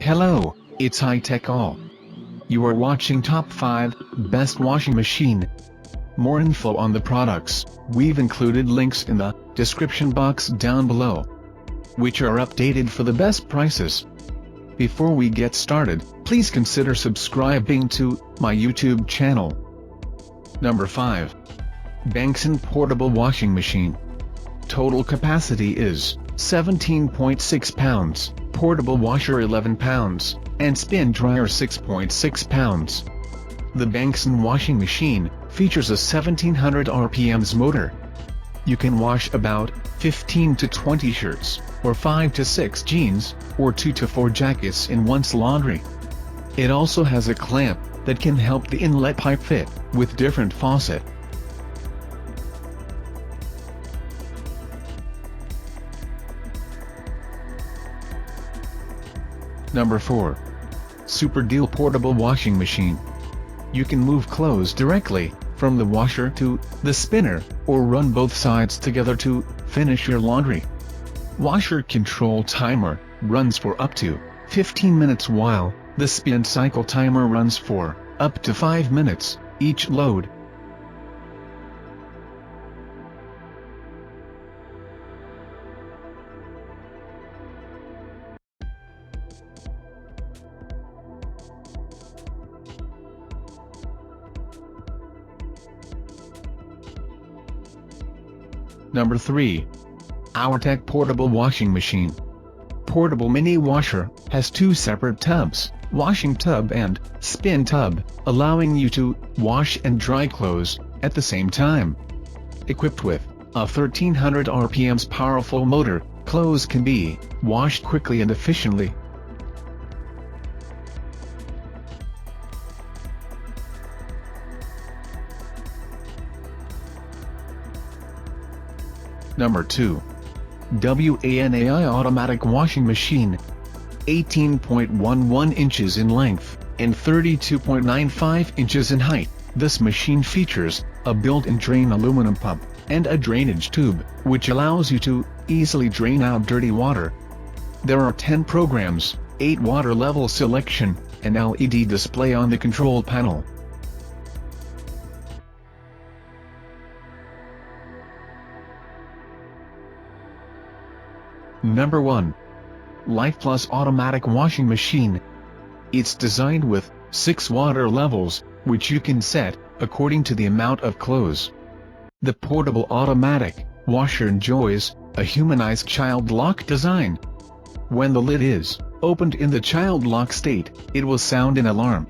Hello, it's High-Tech All. You are watching Top 5 Best Washing Machine. More info on the products, we've included links in the description box down below, which are updated for the best prices. Before we get started, please consider subscribing to my YouTube channel. Number 5. Ourtech Portable Washing Machine. Total capacity is 17.6 pounds, portable washer 11 pounds, and spin dryer 6.6 pounds. The Ourtech washing machine features a 1700 RPMs motor. You can wash about 15 to 20 shirts, or 5 to 6 jeans, or 2 to 4 jackets in one's laundry. It also has a clamp that can help the inlet pipe fit with different faucet. Number 4. SuperDeal Portable Washing Machine. You can move clothes directly from the washer to the spinner, or run both sides together to finish your laundry. Washer control timer runs for up to 15 minutes while the spin cycle timer runs for up to 5 minutes, each load. Number 3. Ourtech Portable Washing Machine. Portable mini washer has 2 separate tubs, washing tub and spin tub, allowing you to wash and dry clothes at the same time. Equipped with a 1300 RPMs powerful motor, clothes can be washed quickly and efficiently. Number 2. WANAI Automatic Washing Machine. 18.11 inches in length, and 32.95 inches in height, this machine features a built-in drain aluminum pump, and a drainage tube, which allows you to easily drain out dirty water. There are 10 programs, 8 water level selection, and LED display on the control panel. Number 1. Life Plus Automatic Washing Machine. It's designed with 6 water levels, which you can set according to the amount of clothes. The portable automatic washer enjoys a humanized child lock design. When the lid is opened in the child lock state, it will sound an alarm,